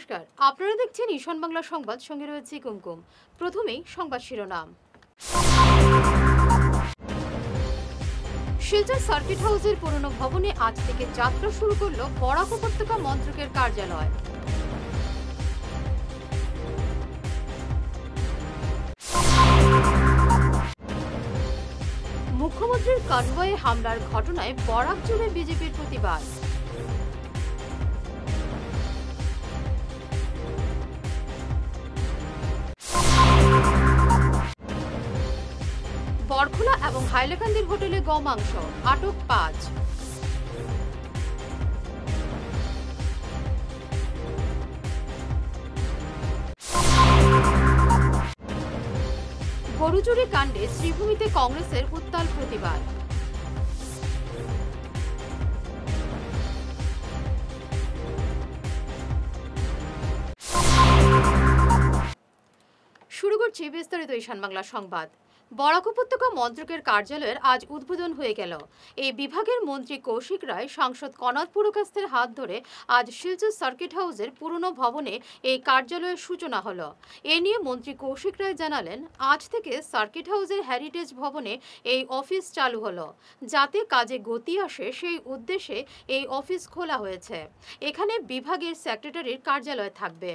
নমস্কার, আপনারা দেখছেন ঈশান বাংলা সংবাদ, সঙ্গে রয়েছে কুমকুম। প্রথমেই সংবাদ শিরোনাম। শিলচর সার্কিট হাউসের পুরনো ভবনে আজ থেকে যাত্রা শুরু করল বরাক উপত্যকা মন্ত্রকের কার্যালয়। মুখ্যমন্ত্রীর কনভয়ে হামলার ঘটনায় বরাক জুড়ে বিজেপির প্রতিবাদ। বরখোলা এবং হাইলাকান্দির হোটেলে গমাংস, আটক 5। গরুচুরি কাণ্ডে শ্রীভূমিতে কংগ্রেসের উত্তাল প্রতিবাদ। শুরু করছি বিস্তারিত ঈশান বাংলা সংবাদ। বরাক উপত্যকা মন্ত্রকের কার্যালয়ের আজ উদ্বোধন হয়ে গেল। এই বিভাগের মন্ত্রী কৌশিক রায়, সাংসদ কনাদ পুরকাস্তের হাত ধরে আজ শিলচর সার্কিট হাউসের পুরনো ভবনে এই কার্যালয়ের সূচনা হলো। এ নিয়ে মন্ত্রী কৌশিক রায় জানালেন, আজ থেকে সার্কিট হাউসের হেরিটেজ ভবনে এই অফিস চালু হলো। যাতে কাজে গতি আসে সেই উদ্দেশ্যে এই অফিস খোলা হয়েছে। এখানে বিভাগের সেক্রেটারির কার্যালয় থাকবে।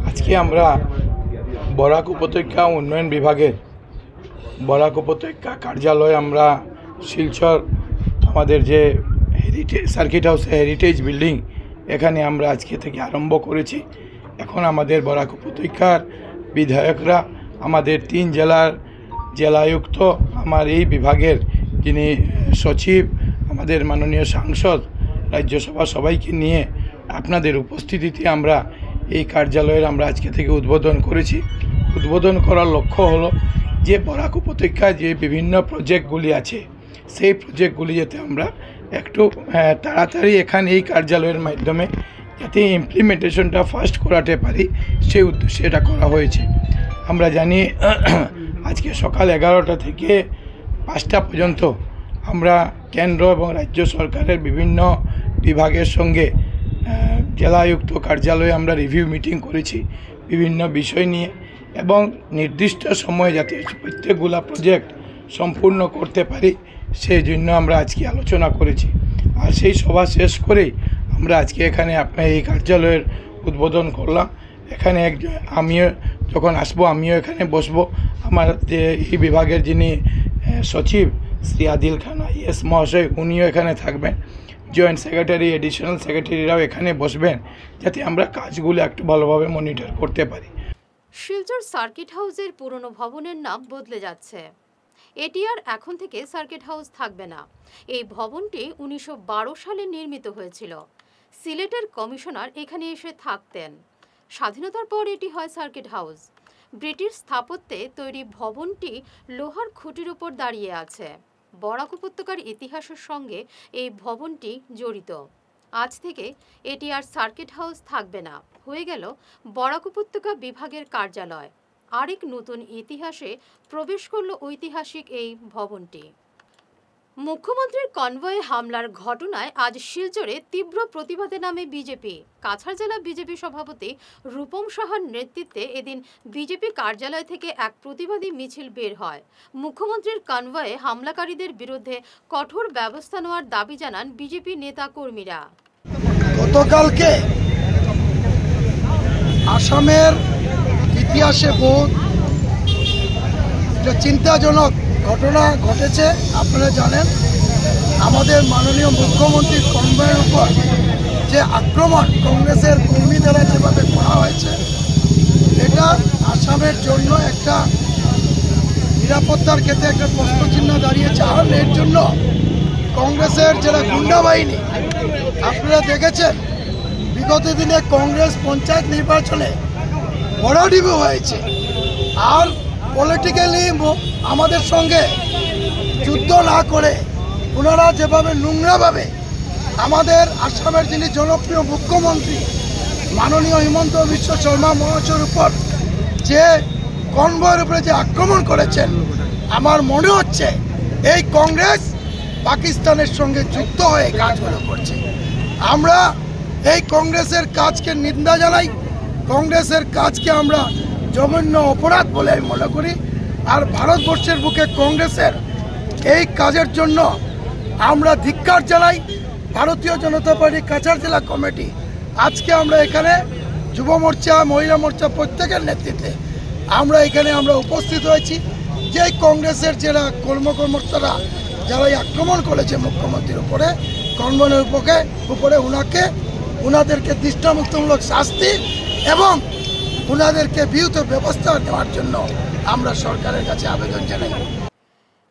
আজকে আমরা বরাক উপত্যকা উন্নয়ন বিভাগের বরাক উপত্যকা কার্যালয় আমরা শিলচর আমাদের যে heritage circuit house heritage building, এখানে আমরা আজকে থেকে আরম্ভ করেছি। এখন আমাদের বরাক উপত্যকার বিধায়করা, আমাদের 3 জেলার জেলায়ুক্ত, আমার এই বিভাগের যিনি সচিব, আমাদের মাননীয় সাংসদ, রাজ্যসভা সবাইকে নিয়ে আপনাদের উপস্থিতিতে আমরা এই কার্যালয়ের আমরা আজকে থেকে উদ্বোধন করেছি। উদ্বোধন করার লক্ষ্য হলো যে বরাক উপত্যকায় যে বিভিন্ন প্রজেক্টগুলি আছে, সেই প্রজেক্টগুলি যাতে আমরা একটু তাড়াতাড়ি এখানে এই কার্যালয়ের মাধ্যমে যাতে ইমপ্লিমেন্টেশনটা ফাস্ট করাতে পারি, সেই উদ্দেশ্যে এটা করা হয়েছে। আমরা জানি আজকে সকাল 11টা থেকে 5টা পর্যন্ত আমরা কেন্দ্র এবং রাজ্য সরকারের বিভিন্ন বিভাগের সঙ্গে জেলাযুক্ত কার্যালয়ে আমরা রিভিউ মিটিং করেছি বিভিন্ন বিষয় নিয়ে, এবং নির্দিষ্ট সময়ে যাতে প্রত্যেকগুলা প্রজেক্ট সম্পূর্ণ করতে পারি সেই জন্য আমরা আজকে আলোচনা করেছি। আর সেই সভা শেষ করেই আমরা আজকে এখানে এই কার্যালয়ের উদ্বোধন করলাম। এখানে আমিও যখন আসবো আমিও এখানে বসবো। আমার যে এই বিভাগের যিনি সচিব শ্রী আদিল খান IAS মহাশয়, উনিও এখানে থাকবেন। জয়েন্ট সেক্রেটারি, এডিশনাল সেক্রেটারিরাও এখানে বসবেন, যাতে আমরা কাজগুলো একটু ভালোভাবে মনিটর করতে পারি। শিলচর সার্কিট হাউসের পুরনো ভবনের নাম বদলে যাচ্ছে। এটি আর এখন থেকে সার্কিট হাউস থাকবে না। এই ভবনটি 1912 সালে নির্মিত হয়েছিল। সিলেটের কমিশনার এখানে এসে থাকতেন। স্বাধীনতার পর এটি হয় সার্কিট হাউস। ব্রিটিশ স্থাপত্যে তৈরি ভবনটি লোহার খুঁটির উপর দাঁড়িয়ে আছে। বরাক উপত্যকার ইতিহাসের সঙ্গে এই ভবনটি জড়িত। আজ থেকে এটি আর সার্কিট হাউস থাকবে না, হয়ে গেল বরাক উপত্যকা বিভাগের কার্যালয়। আরেক নতুন ইতিহাসে প্রবেশ করল ঐতিহাসিক এই ভবনটি। মুখ্যমন্ত্রীর কনভয়ে হামলার ঘটনায় আজ শিলচরে তীব্র প্রতিবাদে নামে বিজেপি। কাছাড় জেলা বিজেপি সভাপতি রূপম সাহার নেতৃত্বে এদিন বিজেপি কার্যালয় থেকে এক প্রতিবাদী মিছিল বের হয়। মুখ্যমন্ত্রীর কনভয়ে হামলাকারীদের বিরুদ্ধে কঠোর ব্যবস্থা নেওয়ার দাবি জানান বিজেপি নেতা কর্মীরা। গতকালকে আসামের ইতিহাসে বহুত চিন্তাজনক ঘটনা ঘটেছে। আপনারা জানেন, আমাদের মাননীয় মুখ্যমন্ত্রীর কনভয়ের উপর যে আক্রমণ কংগ্রেসের কর্মী দ্বারা যেভাবে করা হয়েছে, এটা আসামের জন্য একটা নিরাপত্তার ক্ষেত্রে একটা প্রশ্নচিহ্ন দাঁড়িয়েছে। আর এর জন্য কংগ্রেসের যারা গুন্ডা বাহিনী, আপনারা দেখেছেন বিগত দিনে কংগ্রেস পঞ্চায়েত নির্বাচনে ভরাডুবি হয়েছে। আর পলিটিক্যালি আমাদের সঙ্গে যুদ্ধ না করে ওনারা যেভাবে নোংরাভাবে আমাদের আসামের যিনি জনপ্রিয় মুখ্যমন্ত্রী মাননীয় হিমন্ত বিশ্ব শর্মা মহাশয়ের উপর যে কনভয়ের উপরে যে আক্রমণ করেছেন, আমার মনে হচ্ছে এই কংগ্রেস পাকিস্তানের সঙ্গে যুক্ত হয়ে কাজগুলো করছে। আমরা এই কংগ্রেসের কাজকে নিন্দা জানাই। কংগ্রেসের কাজকে আমরা জঘন্য অপরাধ বলে আমি মনে করি। আর ভারতবর্ষের বুকে কংগ্রেসের এই কাজের জন্য আমরা ধিক্কার জানাই। ভারতীয় জনতা পার্টি কাছাড় জেলা কমিটি আজকে আমরা এখানে যুব মোর্চা, মহিলা মোর্চা প্রত্যেকের নেতৃত্বে আমরা এখানে উপস্থিত হয়েছি। যে কংগ্রেসের যারা কর্মকর্তারা যারা আক্রমণ করেছে মুখ্যমন্ত্রীর উপরে, কনভয়ের উপরে ওনাদেরকে দৃষ্টান্তমূলক শাস্তি এবং ওনাদেরকে বিহিত ব্যবস্থা নেওয়ার জন্য আমরা সরকারের কাছে আবেদন জানাই।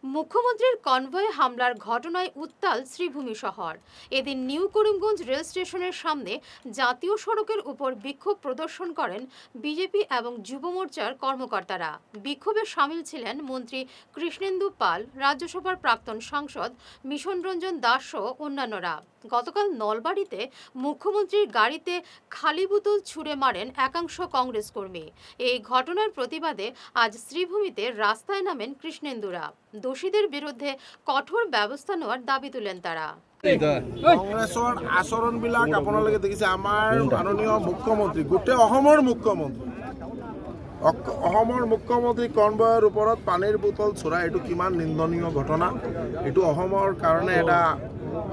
মুখ্যমন্ত্রীর কনভয় হামলার ঘটনায় উত্তাল শ্রীভূমি শহর। এদিন নিউ করিমগঞ্জ রেল স্টেশনের সামনে জাতীয় সড়কের উপর বিক্ষোভ প্রদর্শন করেন বিজেপি এবং যুব মোর্চার কর্মকর্তারা। বিক্ষোভে সামিল ছিলেন মন্ত্রী কৃষ্ণেন্দু পাল, রাজ্যসভার প্রাক্তন সাংসদ মিশন রঞ্জন দাস সহ অন্যান্যরা। গতকাল নলবাড়িতে মুখ্যমন্ত্রীর গাড়িতে খালি বোতল ছুঁড়ে মারেন একাংশ কংগ্রেস কর্মী। এই ঘটনার প্রতিবাদে আজ শ্রীভূমিতে রাস্তায় নামেন কৃষ্ণেন্দুরা। দোষীদের বিরুদ্ধে কঠোর ব্যবস্থা নেওয়ার দাবি তুলেন তারা। কংগ্ৰেছৰ আচৰণবিলাক আপোনালোকে দেখিছে। আমাৰ মাননীয় মুখ্যমন্ত্ৰী, গোটেই অসমৰ মুখ্যমন্ত্ৰী কনভয়ৰ ওপৰত পানীৰ বোতল ছুৰা, এইটো কিমান নিন্দনীয় ঘটনা। এইটো অসমৰ কাৰণে এটা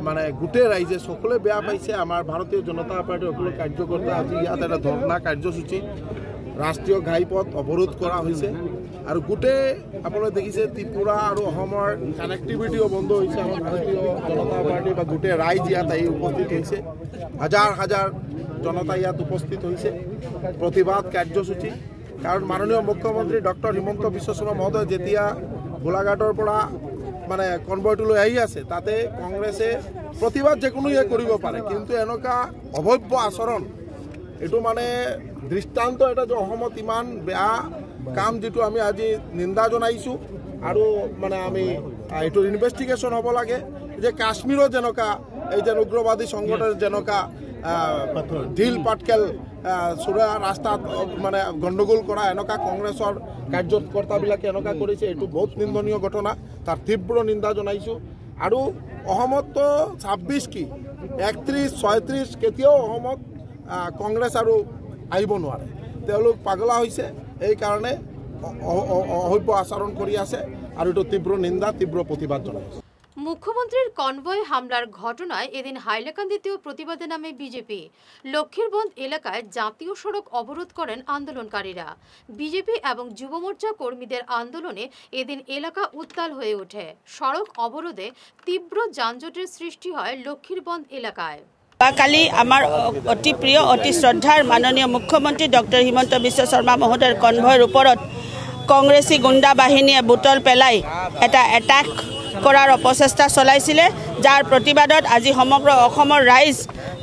মানে গোটেই ৰাইজে সকলোৱে বেয়া পাইছে। আমাৰ ভাৰতীয় জনতা পাৰ্টিৰ সকলো কাৰ্যকৰ্তা আজি ইয়াত এটা ধৰ্ণা কাৰ্যসূচী, ৰাষ্ট্ৰীয় ঘাইপথ অৱৰোধ কৰা হৈছে। আৰু গোটেই আপোনালোকে দেখিছে ত্ৰিপুৰা আৰু অসমৰ কানেক্টিভিটিও বন্ধ হৈছে। আমাৰ ভাৰতীয় জনতা পাৰ্টি বা গোটেই ৰাইজ ইয়াত আহি উপস্থিত হৈছে। হাজাৰ হাজাৰ জনতা ইয়াত উপস্থিত হৈছে প্ৰতিবাদ কাৰ্যসূচী। কাৰণ মাননীয় মুখ্যমন্ত্ৰী ডক্টৰ হিমন্ত বিশ্ব শৰ্মা মহোদয় যেতিয়া গোলাঘাটৰ পৰা মানে কনভয়টোলৈ আহি আছে, তাতে কংগ্ৰেছে প্ৰতিবাদ যিকোনো কৰিব পাৰে, কিন্তু এনেকুৱা অভব্য আচৰণ, এইটো মানে দৃষ্টান্ত এটা যে অসমত ইমান বেয়া কাম, যিটো আমি আজি নিন্দা জনাইছোঁ। আৰু মানে আমি এইটোৰ ইনভেষ্টিগেশ্যন হ'ব লাগে যে কাশ্মীৰত যেনেকুৱা এই যে উগ্ৰবাদী সংগঠন যেনেকুৱা ঢিল পাটকেল চোৰা ৰাস্তাত মানে গণ্ডগোল কৰা, এনেকুৱা কংগ্ৰেছৰ কাৰ্যকৰ্তাবিলাকে এনেকুৱা কৰিছে, এইটো বহুত নিন্দনীয় ঘটনা। তাৰ তীব্ৰ নিন্দা জনাইছোঁ। আৰু অসমততো 26 কি 31, 36 কেতিয়াও অসমত কংগ্ৰেছ আৰু আহিব নোৱাৰে। তেওঁলোক পাগলা হৈছে, এই কাৰণে অসভ্য আচৰণ কৰি আছে আৰু এইটো তীব্ৰ নিন্দা, তীব্ৰ প্ৰতিবাদ জনাইছে। মুখ্যমন্ত্রীর কনভয় হামলার ঘটনায় এদিন হাইলাকান্দিতেও প্রতিবাদে নামে বিজেপি। লক্ষ্মীরবন্দ এলাকায় জাতীয় সড়ক অবরোধ করেন আন্দোলনকারীরা। বিজেপি এবং যুব মোর্চা কর্মীদের আন্দোলনে এদিন এলাকা উত্তাল হয়ে ওঠে। সড়ক অবরোধে তীব্র যানজটের সৃষ্টি হয় লক্ষ্মীরবন্দ এলাকায়। কালি আমার অতি প্রিয়, অতি শ্রদ্ধার মাননীয় মুখ্যমন্ত্রী ডক্টর হিমন্ত বিশ্ব শর্মা মহোদয়ের কনভয়ের ওপৰত কংগ্রেসী গুণ্ডা বাহিনীয়ে বুটল পেলাই এটা এটাক কৰাৰ অপচেষ্টা চলাইছিলে, যাৰ প্ৰতিবাদত আজি সমগ্ৰ অসমৰ ৰাইজ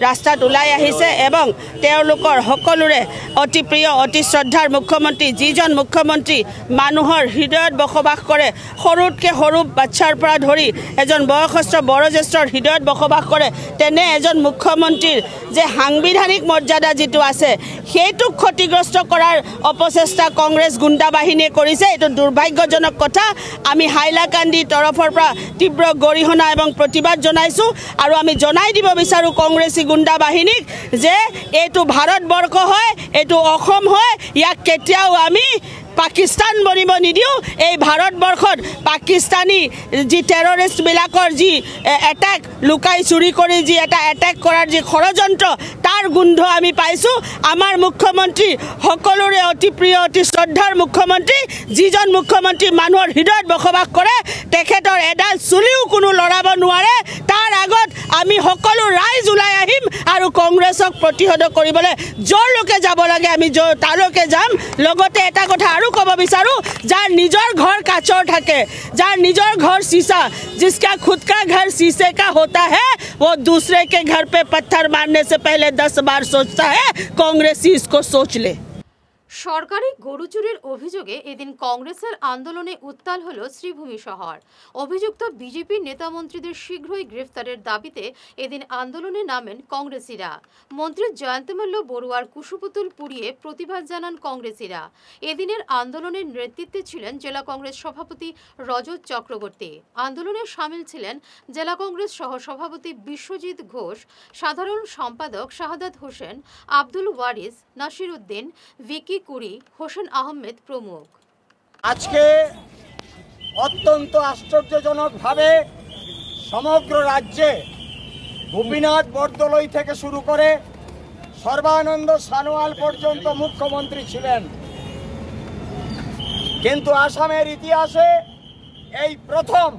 ৰাস্তাত ওলাই আহিছে এবং তেওঁলোকৰ সকলোৰে অতি প্ৰিয়, অতি শ্ৰদ্ধাৰ মুখ্যমন্ত্ৰী, যিজন মুখ্যমন্ত্ৰী মানুহৰ হৃদয়ত বসবাস কৰে, সৰুতকৈ সৰু বাচ্চাৰ পৰা ধৰি এজন বয়সস্থ বয়োজ্যেষ্ঠৰ হৃদয়ত বসবাস কৰে, তেনে এজন মুখ্যমন্ত্ৰীৰ যে সাংবিধানিক মৰ্যাদা যিটো আছে সেইটোক ক্ষতিগ্ৰস্ত কৰাৰ অপচেষ্টা কংগ্ৰেছ গুণ্ডা বাহিনীয়ে কৰিছে। এইটো দুৰ্ভাগ্যজনক কথা। আমি হাইলাকান্দি তৰফৰ পৰা তীব্ৰ গৰিহণা এবং প্ৰতিবাদ জনাইছোঁ আৰু আমি জনাই দিব বিচাৰোঁ কংগ্ৰেছী গুণ্ডা বাহিনীক যে এইটো ভাৰতবৰ্ষ হয়, এইটো অসম হয়, ইয়াক কেতিয়াও আমি পাকিস্তান বনিব নিদিওঁ। এই ভাৰতবৰ্ষত পাকিস্তানী যি টেৰৰিষ্টবিলাকৰ যি এটেক লুকাই চুৰি কৰি যি এটা এটেক কৰাৰ যি ষড়যন্ত্ৰ, তাৰ গোন্ধ আমি পাইছোঁ। আমাৰ মুখ্যমন্ত্ৰী সকলোৰে অতি প্ৰিয়, অতি শ্ৰদ্ধাৰ মুখ্যমন্ত্ৰী, যিজন মুখ্যমন্ত্ৰী মানুহৰ হৃদয়ত বসবাস কৰে, তেখেতৰ এডাল চুলিও কোনো লৰাব নোৱাৰে। তাৰ আগত আমি সকলো ৰাইজ ওলাই আহিম আৰু কংগ্ৰেছক প্ৰতিহত কৰিবলৈ য'লৈকে যাব লাগে আমি তালৈকে যাম। লগতে এটা কথা আৰু ক'ব বিচাৰোঁ, যাৰ নিজৰ ঘৰ কাচৰ থাকে, যাৰ নিজৰ ঘৰ शीशा, जिसका खुद का घर शीशे का होता है, वो दूसरे के घर पे पत्थर मारने से पहले 10 बार सोचता है। कांग्रेसी इसको सोच ले। সরকারি গরু চুরির অভিযোগে এদিন কংগ্রেসের আন্দোলনে উত্তাল হল শ্রীভূমি শহর। অভিযুক্ত বিজেপি নেতামন্ত্রীদের শীঘ্রই গ্রেফতারের দাবিতে এদিন আন্দোলনে নামেন কংগ্রেসীরা। মন্ত্রী জয়ন্তমাল্য বড়ুয়ার কুশপুতুল পুড়িয়ে প্রতিবাদ জানান কংগ্রেসীরা। এদিনের আন্দোলনের নেতৃত্বে ছিলেন জেলা কংগ্রেস সভাপতি রজত চক্রবর্তী। আন্দোলনে সামিল ছিলেন জেলা কংগ্রেস সহ সভাপতি বিশ্বজিৎ ঘোষ, সাধারণ সম্পাদক শাহাদাত হোসেন, আব্দুল ওয়ারিস, নাসির উদ্দিন, ভিকি কুরি, হোসেন আহমেদ প্রমুখ। আজকে অত্যন্ত আশ্চর্যজনকভাবে সমগ্র রাজ্যে গোপীনাথ বরদলৈ থেকে শুরু করে সর্বানন্দ সানোয়াল পর্যন্ত মুখ্যমন্ত্রী ছিলেন, কিন্তু আসামের ইতিহাসে এই প্রথম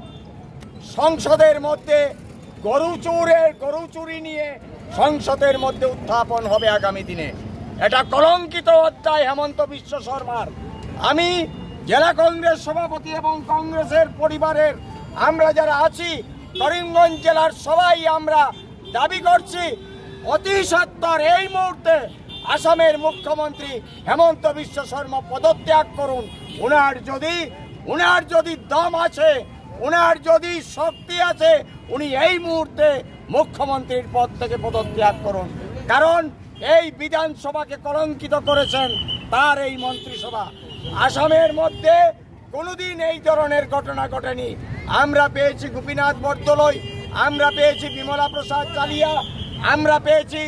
সংসদের মধ্যে গরু চুরি নিয়ে সংসদের মধ্যে উত্থাপন হবে আগামী দিনে। এটা কলঙ্কিত অধ্যায় হেমন্ত বিশ্ব শর্মার। আমি জেলা কংগ্রেস সভাপতি এবং কংগ্রেসের পরিবারের আমরা যারা আছি করিমগঞ্জ জেলার সবাই আমরা দাবি করছি অতি সত্বর এই মুহূর্তে আসামের মুখ্যমন্ত্রী হেমন্ত বিশ্ব শর্মা পদত্যাগ করুন। উনার যদি দম আছে, উনার যদি শক্তি আছে, উনি এই মুহূর্তে মুখ্যমন্ত্রীর পদ থেকে পদত্যাগ করুন। কারণ এই বিধানসভাকে কলঙ্কিত করেছেন তার এই মন্ত্রিসভা। আসামের মধ্যে কোনোদিন এই ধরনের ঘটনা ঘটেনি। আমরা পেয়েছি গোপীনাথ বরদলৈ, আমরা পেয়েছি বিমলা প্রসাদ চালিয়া, আমরা পেয়েছি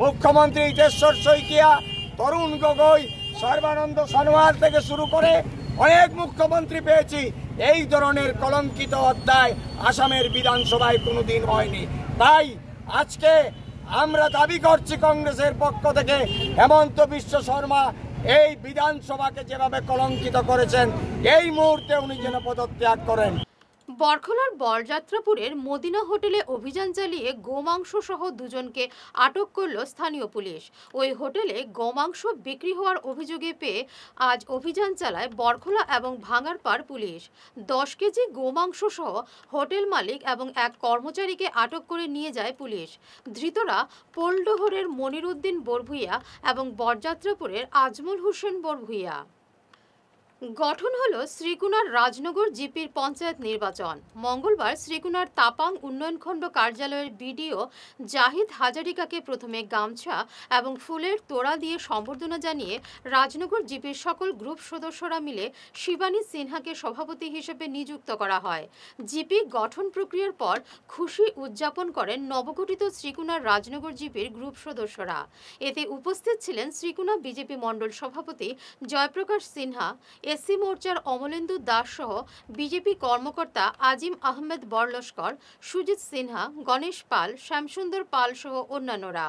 মুখ্যমন্ত্রী হিতেশ্বর শইকিয়া, তরুণ গগৈ, সর্বানন্দ সানোয়াল থেকে শুরু করে অনেক মুখ্যমন্ত্রী পেয়েছি। এই ধরনের কলঙ্কিত অধ্যায় আসামের বিধানসভায় কোনোদিন হয়নি। তাই আজকে আমরা দাবি করছি কংগ্রেসের পক্ষ থেকে হেমন্ত বিশ্ব শর্মা এই বিধানসভাকে যেভাবে কলঙ্কিত করেছেন এই মুহূর্তে উনি যেন পদত্যাগ করেন। বরখলার বরযাত্রাপুরের মদিনা হোটেলে অভিযান চালিয়ে গোমাংস সহ দুজনকে আটক করল স্থানীয় পুলিশ। ওই হোটেলে গোমাংস বিক্রি হওয়ার অভিযোগে পেয়ে আজ অভিযান চালায় বরখলা এবং ভাঙারপাড় পুলিশ। 10 কেজি গোমাংস সহ হোটেল মালিক এবং এক কর্মচারীকে আটক করে নিয়ে যায় পুলিশ। ধৃতরা পোলডোহরের মনিরুদ্দিন বরভুইয়া এবং বরযাত্রাপুরের আজমল হোসেন বরভুইয়া। গঠন হলো শ্রীকুনার রাজনগর জিপির পঞ্চায়েত নির্বাচন। মঙ্গলবার শ্রীকুনার তাপাং উন্নয়নখণ্ড কার্যালয়ের বিডিও জাহিদ হাজারিকাকে প্রথমে গামছা এবং ফুলের তোড়া দিয়ে সম্বর্ধনা জানিয়ে রাজনগর জিপির সকল গ্রুপ সদস্যরা মিলে শিবানী সিনহাকে সভাপতি হিসেবে নিযুক্ত করা হয়। জিপি গঠন প্রক্রিয়ার পর খুশি উদযাপন করেন নবগঠিত শ্রীকুনার রাজনগর জিপির গ্রুপ সদস্যরা। এতে উপস্থিত ছিলেন শ্রীকুনা বিজেপি মণ্ডল সভাপতি জয়প্রকাশ সিনহা, এসসি মোর্চার অমলেন্দু দাস সহ বিজেপি কর্মকর্তা আজিম আহমেদ বরলস্কর, সুজিত সিনহা, গণেশ পাল, শ্যামসুন্দর পাল সহ অন্যান্যরা।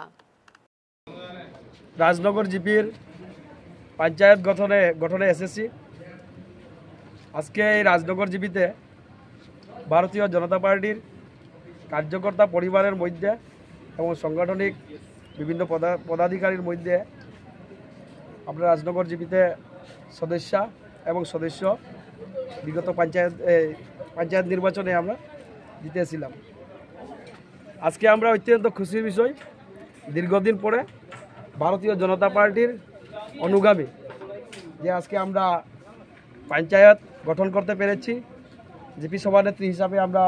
রাজনগর জিপির পঞ্চায়েত গঠনে এসেছি। আজকে এই রাজনগর জিপিতে ভারতীয় জনতা পার্টির কার্যকর্তা পরিবারের মধ্যে এবং সাংগঠনিক বিভিন্ন পদাধিকারীর মধ্যে আমরা রাজনগর জিপিতে সদস্য বিগত পঞ্চায়েত নির্বাচনে আমরা জিতেছিলাম। আজকে আমরা অত্যন্ত খুশির বিষয়, দীর্ঘদিন পরে ভারতীয় জনতা পার্টির অনুগামী যে আজকে আমরা পঞ্চায়েত গঠন করতে পেরেছি। জিপি সভানেত্রী হিসাবে আমরা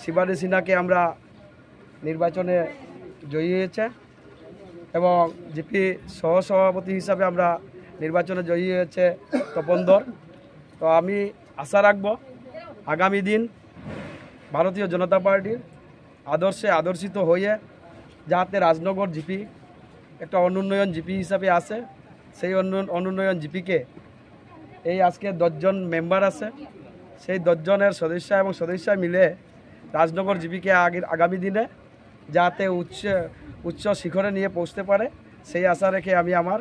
শিবানী সিনহাকে আমরা নির্বাচনে জয়ী হয়েছে এবং জিপি সহসভাপতি হিসাবে আমরা নির্বাচনে জয়ী হয়েছে তপন ধর। তো আমি আশা রাখব আগামী দিন ভারতীয় জনতা পার্টির আদর্শে আদর্শিত হয়ে যাতে রাজনগর জিপি একটা অনুন্নয়ন জিপি হিসাবে আসে, সেই অনুন্নয়ন জিপিকে এই আজকে 10 জন মেম্বার আছে, সেই 10 জনের সদস্য মিলে রাজনগর জিপিকে আগামী দিনে যাতে উচ্চ শিখরে নিয়ে পৌঁছতে পারে সেই আশা রেখে আমি আমার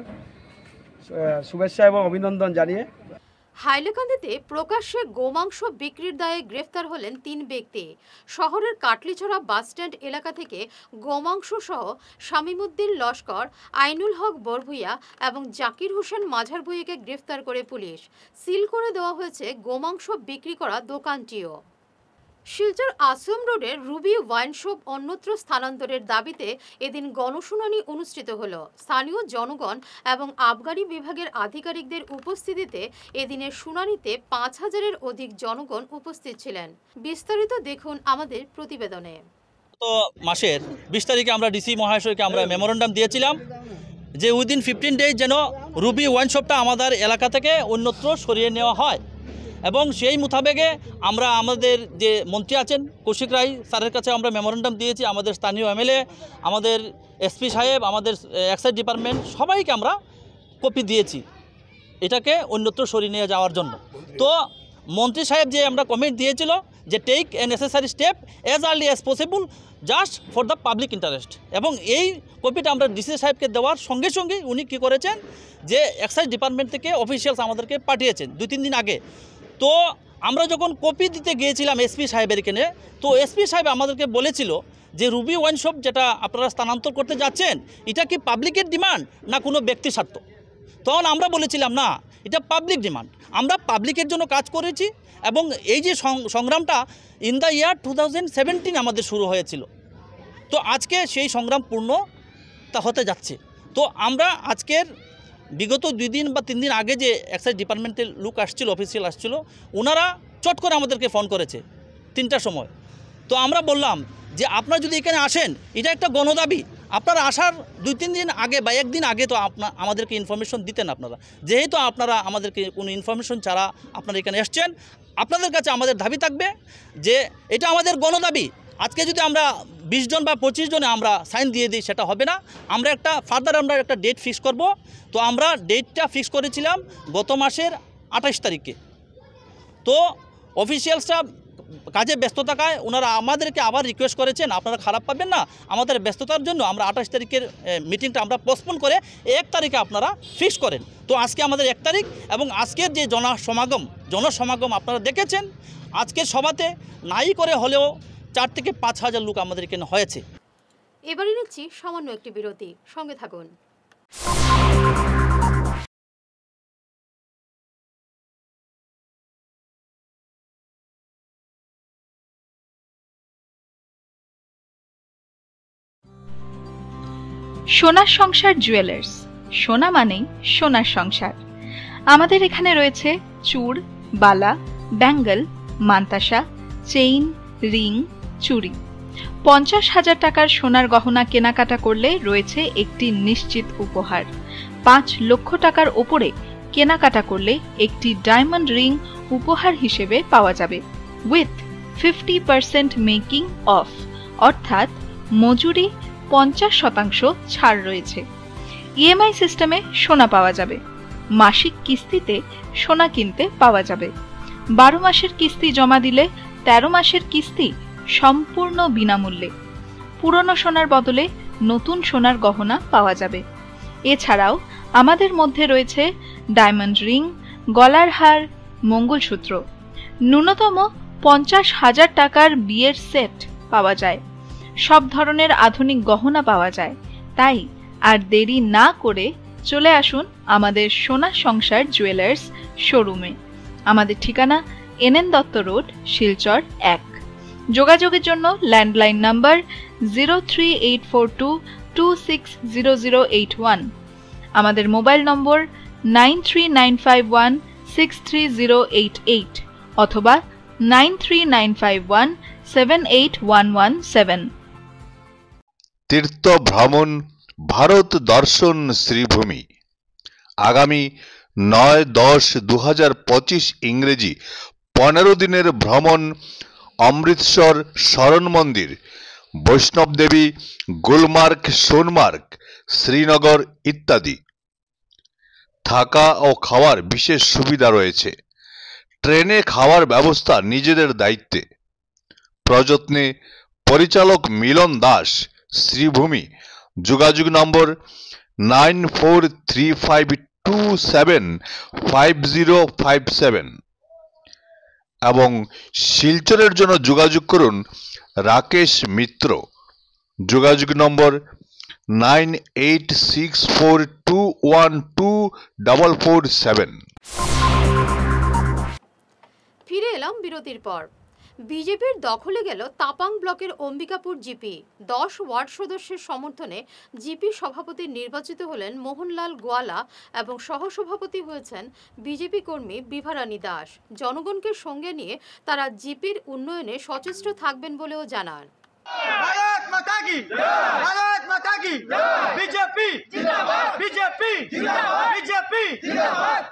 শুভেচ্ছা এবং অভিনন্দন জানিয়ে। হাইলাকান্দিতে প্রকাশ্যে গোমাংস বিক্রির দায়ে গ্রেফতার হলেন 3 ব্যক্তি। শহরের কাটলিছড়া বাসস্ট্যান্ড এলাকা থেকে গোমাংস সহ শামিমুদ্দিন লস্কর, আইনুল হক বরভুইয়া এবং জাকির হোসেন মাঝারভুইয়াকে গ্রেফতার করে পুলিশ। সিল করে দেওয়া হয়েছে গোমাংস বিক্রি করা দোকানটিও। শিলচর আশ্রম রোডের রুবি ওয়াইন শপ অন্যত্র স্থানান্তরের দাবিতে এদিন গণশুনানি অনুষ্ঠিত হলো। স্থানীয় জনগণ এবং আবগারি বিভাগের আধিকারিকদের উপস্থিতিতে এদিনের শুনানিতে ৫,০০০-এর অধিক জনগণ উপস্থিত ছিলেন। বিস্তারিত দেখুন আমাদের প্রতিবেদনে। তো মাসের ২০ তারিখে আমরা ডিসি মহাশয়কে আমরা মেমোরেন্ডাম দিয়েছিলাম যে উইদিন 15 ডেজ যেন রুবি ওয়াইন শপটা আমাদের এলাকা থেকে অন্যত্র সরিয়ে নেওয়া হয়, এবং সেই মোতাবেকে আমরা আমাদের যে মন্ত্রী আছেন কৌশিক রায় স্যারের কাছে আমরা মেমোরেন্ডাম দিয়েছি। আমাদের স্থানীয় এমএলএ, আমাদের এসপি সাহেব, আমাদের এক্সাইজ ডিপার্টমেন্ট সবাইকে আমরা কপি দিয়েছি এটাকে অন্যত্র সরিয়ে নিয়ে যাওয়ার জন্য। তো মন্ত্রী সাহেব যে আমরা কমেন্ট দিয়েছিল যে take a necessary step as early as possible just for the public interest, এবং এই কপিটা আমরা ডিসি সাহেবকে দেওয়ার সঙ্গে সঙ্গে উনি কী করেছেন যে এক্সাইজ ডিপার্টমেন্ট থেকে অফিসিয়ালস আমাদেরকে পাঠিয়েছেন 2-3 দিন আগে। তো আমরা যখন কপি দিতে গিয়েছিলাম এসপি সাহেবের এখানে, তো এসপি সাহেব আমাদেরকে বলেছিল যে রুবি ওয়াইন শপ যেটা আপনারা স্থানান্তর করতে যাচ্ছেন এটা কি পাবলিকের ডিমান্ড না কোনো ব্যক্তি স্বার্থ। তখন আমরা বলেছিলাম না, এটা পাবলিক ডিমান্ড, আমরা পাবলিকের জন্য কাজ করেছি, এবং এই যে সংগ্রামটা ইন দ্য ইয়ার 2017 আমাদের শুরু হয়েছিল। তো আজকে সেই সংগ্রাম পূর্ণতা হতে যাচ্ছে। তো আমরা আজকের বিগত 2 দিন বা 3 দিন আগে যে এক্সাইজ ডিপার্টমেন্টের লোক আসছিল, অফিসিয়াল আসছিল, ওনারা চট করে আমাদেরকে ফোন করেছে 3টার সময়। তো আমরা বললাম যে আপনারা যদি এখানে আসেন এটা একটা গণদাবি, আপনারা আসার 2-3 দিন আগে বা 1 দিন আগে তো আমাদেরকে ইনফরমেশন দিতেন আপনারা, যেহেতু আপনারা আমাদেরকে কোনো ইনফরমেশন ছাড়া আপনারা এখানে এসছেন, আপনাদের কাছে আমাদের দাবি থাকবে যে এটা আমাদের গণদাবি। আজকে যদি আমরা 20 জন বা 25 জনে আমরা সাইন দিয়ে দিই সেটা হবে না, আমরা একটা ফার্দার আমরা একটা ডেট ফিক্স করব। তো আমরা ডেটটা ফিক্স করেছিলাম গত মাসের 28 তারিখে। তো অফিসিয়ালসরা কাজে ব্যস্ত থাকায় ওনারা আমাদেরকে আবার রিকোয়েস্ট করেছেন আপনারা খারাপ পাবেন না, আমাদের ব্যস্ততার জন্য আমরা 28 তারিখের মিটিংটা আমরা পোস্টপোন করে 1 তারিখে আপনারা ফিক্স করেন। তো আজকে আমাদের 1 তারিখ, এবং আজকের যে জনসমাগম আপনারা দেখেছেন, আজকের সভাতে নাই করে হলেও 4 থেকে 5,000 লোক আমাদের এখানে হয়েছে। এবারে নিচ্ছি সামান্য একটি বিরতি, সঙ্গে থাকুন। সোনার সংসার জুয়েলার্স, সোনা মানেই সোনার সংসার। আমাদের এখানে রয়েছে চূড়, বালা, ব্যাঙ্গল, মান্তাসা, চেইন, রিং, চুড়ি। 50,000 টাকার সোনার গহনা কেনাকাটা করলে রয়েছে একটি নিশ্চিত উপহার। 5 লক্ষ টাকার ওপরে কেনাকাটা করলে একটি ডায়মন্ড রিং উপহার হিসেবে পাওয়া যাবে উইথ 50% মেকিং অফ, অর্থাৎ মজুরি 50% ছাড় রয়েছে। ইএমআই সিস্টেমে সোনা পাওয়া যাবে। মাসিক কিস্তিতে সোনা কিনতে পাওয়া যাবে। 12 মাসের কিস্তি জমা দিলে 13 মাসের কিস্তি সম্পূর্ণ বিনামূল্যে। পুরনো সোনার বদলে নতুন সোনার গহনা পাওয়া যাবে। এছাড়াও আমাদের মধ্যে রয়েছে ডায়মন্ড রিং, গলার হার, মঙ্গলসূত্র। ন্যূনতম 50,000 টাকার বিয়ের সেট পাওয়া যায়। সব ধরনের আধুনিক গহনা পাওয়া যায়। তাই আর দেরি না করে চলে আসুন আমাদের সোনা সংসার জুয়েলার্স শোরুমে। আমাদের ঠিকানা NN দত্ত রোড, শিলচর 1। যোগাযোগের জন্য ল্যান্ডলাইন নাম্বার 038422600081, আমাদের মোবাইল নম্বর 9395163088 অথবা 9395178117। তীর্থ ভ্রমণ ভারত দর্শন শ্রীভূমি আগামী 9-10-2025 ইংরেজি 15 দিনের ভ্রমণ অমৃতসর শরণ মন্দির, বৈষ্ণব দেবী, গুলমার্গ, সোনমার্গ, শ্রীনগর ইত্যাদি। থাকা ও খাওয়ার বিশেষ সুবিধা রয়েছে। ট্রেনে খাওয়ার ব্যবস্থা নিজেদের দায়িত্বে। প্রযত্নে পরিচালক মিলন দাস, শ্রীভূমি। যোগাযোগ নম্বর 9435275057 এবং শিলচরের জন্য যোগাযোগ করুন রাকেশ মিত্র। যোগাযোগ নম্বর 9864212447। ফিরে এলাম বিরতির পর। বিজেপির দখলে গেল তাপাং ব্লকের অম্বিকাপুর জিপি। 10 ওয়ার্ড সদস্যের সমর্থনে জিপি সভাপতি নির্বাচিত হলেন মোহনলাল গোয়ালা এবং সহসভাপতি হয়েছেন বিজেপি কর্মী বিভারানী দাস। জনগণকে সঙ্গে নিয়ে তারা জিপির উন্নয়নে সচেষ্ট থাকবেন বলেও জানান। भारत माता की भारत माता की बीजेपी जिंदाबाद बीजेपी जिंदाबाद बीजेपी जिंदाबाद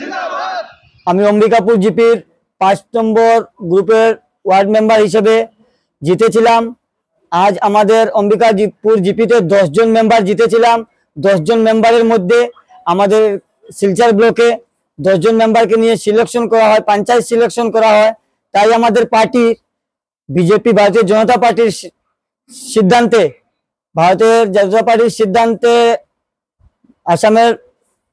जिंदाबाद। আমি অম্বিকাপুর জিপির 5 নম্বর গ্রুপের ওয়ার্ড মেম্বার হিসেবে জিতেছিলাম। আজ আমাদের অম্বিকাপুর জিপিতে 10 জন মেম্বার জিতেছিলাম। 10 জন মেম্বারের মধ্যে আমাদের শিলচর ব্লকে 10 জন মেম্বারকে নিয়ে সিলেকশন করা হয়, পঞ্চায়েত সিলেকশন করা হয়। তাই আমাদের পার্টি বিজেপি ভারতীয় জনতা পার্টির সিদ্ধান্তে আসামের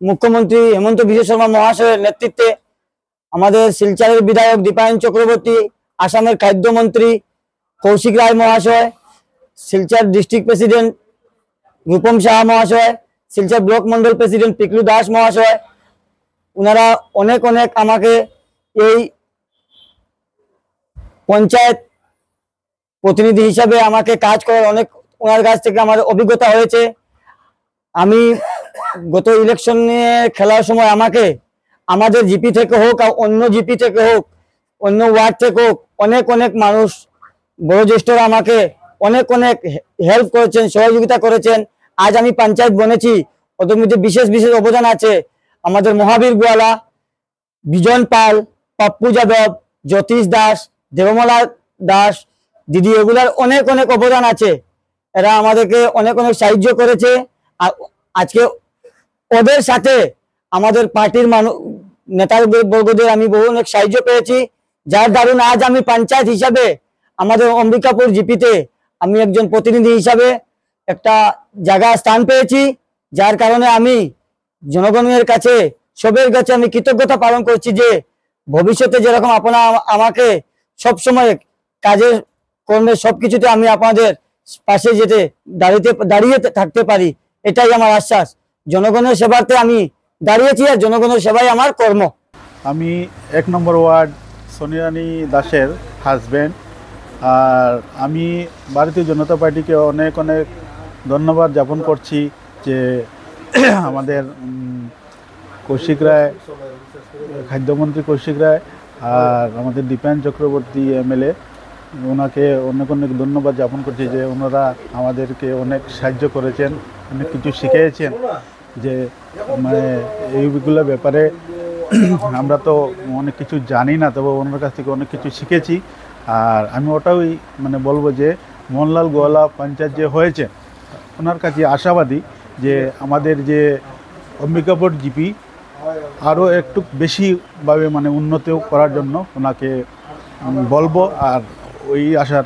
মুখ্যমন্ত্রী হেমন্ত বিশ্ব শর্মা মহাশয়ের নেতৃত্বে আমাদের শিলচরের বিধায়ক দীপায়ন চক্রবর্তী, আসামের খাদ্যমন্ত্রী কৌশিক রায় মহাশয়, শিলচর ডিস্ট্রিক্ট প্রেসিডেন্ট রূপম সাহা মহাশয়, শিলচর ব্লক মন্ডল প্রেসিডেন্ট পিকলু দাস মহাশয়, ওনারা অনেক আমাকে এই পঞ্চায়েত প্রতিনিধি হিসাবে আমাকে কাজ করার অনেক ওনার কাছ থেকে আমার অভিজ্ঞতা হয়েছে। আমি গত ইলেকশনে খেলার সময় আমাকে আমাদের জিপি থেকে হোক আর অন্য জিপি থেকে হোক, অন্য ওয়ার্ড থেকে হোক, অনেক মানুষ বয়োজ্যেষ্ঠরা আমাকে অনেক হেল্প করেছেন, সহযোগিতা করেছেন। আজ আমি পঞ্চায়েত বনেছি, ওদের মধ্যে বিশেষ অবদান আছে আমাদের মহাবীর গোয়ালা, বিজন পাল, পাপ্পু যাদব, জ্যোতিষ দাস, দেবমালা দাস দিদি, এগুলার অনেক অবদান আছে। এরা আমাদেরকে অনেক সাহায্য করেছে। আর আজকে ওদের সাথে আমাদের পার্টির নেতার বর্গদের আমি অনেক সাহায্য পেয়েছি, যার দারুণ আজ আমি পঞ্চায়েত হিসাবে আমাদের অম্বিকাপুর জিপিতে আমি একজন প্রতিনিধি হিসাবে একটা স্থান পেয়েছি, যার কারণে আমি জনগণের কাছে সবের কাছে আমি কৃতজ্ঞতা পালন করছি যে ভবিষ্যতে যেরকম আপনারা আমাকে সবসময় কাজের কর্মে সবকিছুতে আমি আপনাদের পাশে দাঁড়িয়ে থাকতে পারি, এটাই আমার আশ্বাস। জনগণের সেবাতে আমি দাঁড়িয়েছি আর জনগণের সেবাই আমার কর্ম। আমি 1 নম্বর ওয়ার্ড সোনিরানী দাসের হাজব্যান্ড, আর আমি ভারতীয় জনতা পার্টিকে অনেক ধন্যবাদ জ্ঞাপন করছি যে আমাদের কৌশিক রায়, খাদ্যমন্ত্রী কৌশিক রায় আর আমাদের দীপায়ন চক্রবর্তী এমএলএ, ওনাকে অনেক ধন্যবাদ জ্ঞাপন করছি যে ওনারা আমাদেরকে অনেক সাহায্য করেছেন, অনেক কিছু শিখিয়েছেন। যে মানে এইগুলো ব্যাপারে আমরা তো অনেক কিছু জানি না, তবে ওনার কাছ থেকে অনেক কিছু শিখেছি। আর আমি ওটাই বলবো যে মোহনলাল গোয়ালা পঞ্চায়েত যে হয়েছে, ওনার কাছে আশাবাদী যে আমাদের যে অম্বিকাপুর জিপি আরও একটু বেশিভাবে উন্নত করার জন্য ওনাকে বলবো, আর ওই আশা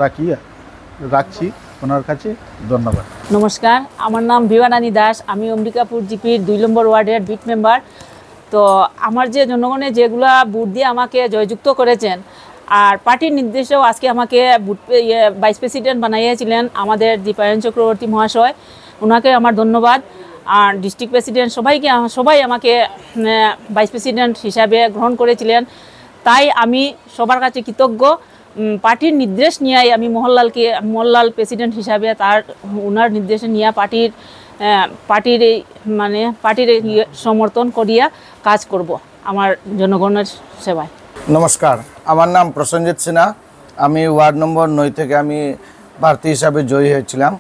রাখছি ওনার কাছে। ধন্যবাদ। নমস্কার, আমার নাম বিভারানী দাস, আমি অম্বিকাপুর জিপির 2 নম্বর ওয়ার্ডের বিট মেম্বার। তো আমার যে জনগণে যেগুলা ভোট দিয়ে আমাকে জয়যুক্ত করেছেন, আর পার্টির নির্দেশেও আজকে আমাকে ভাইস প্রেসিডেন্ট বানাইয়াছিলেন আমাদের দীপায়ন চক্রবর্তী মহাশয়, ওনাকে আমার ধন্যবাদ। আর ডিস্ট্রিক্ট প্রেসিডেন্ট সবাই আমাকে ভাইস প্রেসিডেন্ট হিসাবে গ্রহণ করেছিলেন, তাই আমি সবার কাছে কৃতজ্ঞ। পার্টির নির্দেশ নিয়ে আমি মোহনলাল প্রেসিডেন্ট হিসাবে ওনার নির্দেশে নিয়ে পার্টির সমর্থন করিয়া কাজ করব আমার জনগণের সেবায়। নমস্কার, আমার নাম প্রসেনজিৎ সিনহা, আমি ওয়ার্ড নম্বর 9 থেকে আমি প্রার্থী হিসাবে জয়ী হয়েছিলাম।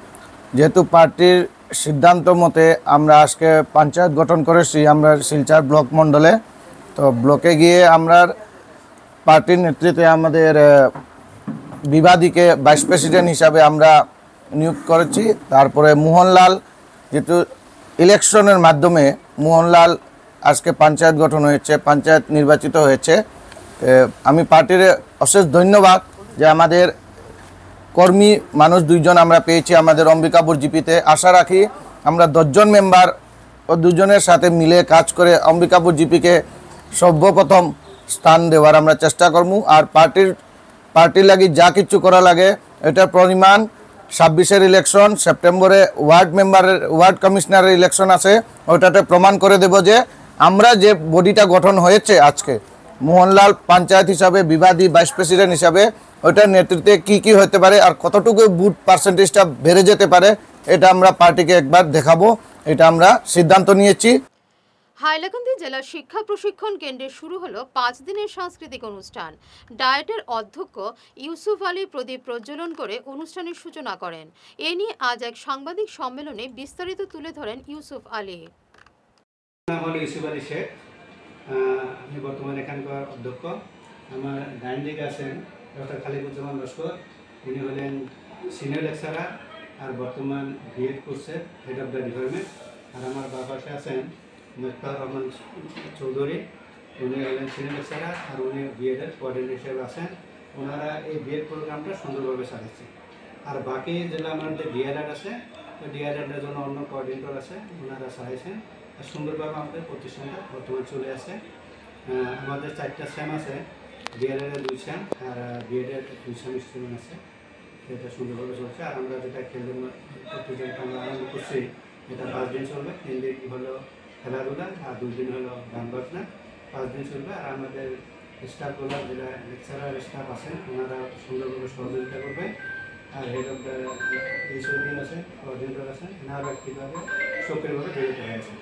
যেহেতু পার্টির সিদ্ধান্ত মতে আমরা আজকে পঞ্চায়েত গঠন করেছি আমরা শিলচর ব্লক মণ্ডলে, তো ব্লকে গিয়ে আমরা পার্টির নেতৃত্বে আমাদের বিবাদীকে ভাইস প্রেসিডেন্ট হিসাবে আমরা নিয়োগ করেছি। তারপরে মোহনলাল, যেহেতু ইলেকশনের মাধ্যমে মোহনলাল আজকে পঞ্চায়েত গঠন হয়েছে, পঞ্চায়েত নির্বাচিত হয়েছে। আমি পার্টির অশেষ ধন্যবাদ যে আমাদের কর্মী মানুষ 2 জন আমরা পেয়েছি আমাদের অম্বিকাপুর জিপিতে। আশা রাখি আমরা 10 জন মেম্বার ও 2 জনের সাথে মিলে কাজ করে অম্বিকাপুর জিপিকে সর্বপ্রথম স্থান দেওয়ার আমরা চেষ্টা করব। আর পার্টির লাগি যা কিছু করা লাগে এটার পরিমাণ 26-এর ইলেকশন, সেপ্টেম্বরে ওয়ার্ড কমিশনারের ইলেকশন আছে, ওটাতে প্রমাণ করে দেব যে আমরা যে বডিটা গঠন হয়েছে আজকে, মোহনলাল পঞ্চায়েত হিসাবে বিবাদী ভাইস প্রেসিডেন্ট হিসাবে ওইটার নেতৃত্বে কি হতে পারে আর কতটুকু বুথ পার্সেন্টেজটা বেড়ে যেতে পারে এটা আমরা পার্টিকে একবার দেখাবো, এটা আমরা সিদ্ধান্ত নিয়েছি। হাইলাকান্দি জেলা শিক্ষা প্রশিক্ষণ কেন্দ্রে শুরু হলো 5 দিনের সাংস্কৃতিক অনুষ্ঠান। ডায়েটের অধ্যক্ষ ইউসুফ আলী প্রদীপ প্রজ্বলন করে অনুষ্ঠানের সূচনা করেন। এ নিয়ে আজ এক সাংবাদিক সম্মেলনে বিস্তারিত তুলে ধরেন ইউসুফ আলী। ইউসুফ আলী শেখ, আমি বর্তমানে এখানকার অধ্যক্ষ। আমার ডাইন দিকে আছেন ডক্টর খালিকুজ্জামান লস্কর, উনি হলেন সিনিয়র লেকচারার আর বর্তমান বিএড কোর্সের হেড অফ দ্য ডিপার্টমেন্ট। আর আমার বাবার পাশে আছেন মুস্তাফর রহমান চৌধুরী, উনি হলেন সিনিয়র লেকচারার আর উনি বিএডের কোঅর্ডিনেটর হিসেবে আছেন। ওনারা এই বিএড প্রোগ্রামটা সুন্দরভাবে চালাচ্ছে। আর বাকি যেগুলো আমাদের ডিআরএড আছে, তো ডিআরএডের জন্য অন্য কোঅর্ডিনেটর আছে, ওনারা চালাইছেন। আর সুন্দরভাবে আমাদের প্রতিষ্ঠানটা বর্তমানে চলে আসে। আমাদের 4টা সেম আছে, ডিআরএডের 2 সেম আর বিএডের 2 সেম স্টুডেন্ট আছে। এটা সুন্দরভাবে চলছে। আর আমরা যেটা খেলের প্রতিযোগিতা আমরা আরম্ভ করছি, এটা 5 দিন চলবে। 3 দিন হলো খেলাধুলা আর 2 দিন হলো গান বাজনা, 5 দিন চলবে। আর আমাদের স্টাফগুলো যেটা লেকচারার স্টাফ আছেন, ওনারা সুন্দরভাবে সহযোগিতা করবে। আর হেড অফ দ্য এইচওডি আছে, কোঅর্ডিনেটর আছেন, এনারা কীভাবে সক্রিয়ভাবে জড়িত হয়েছে।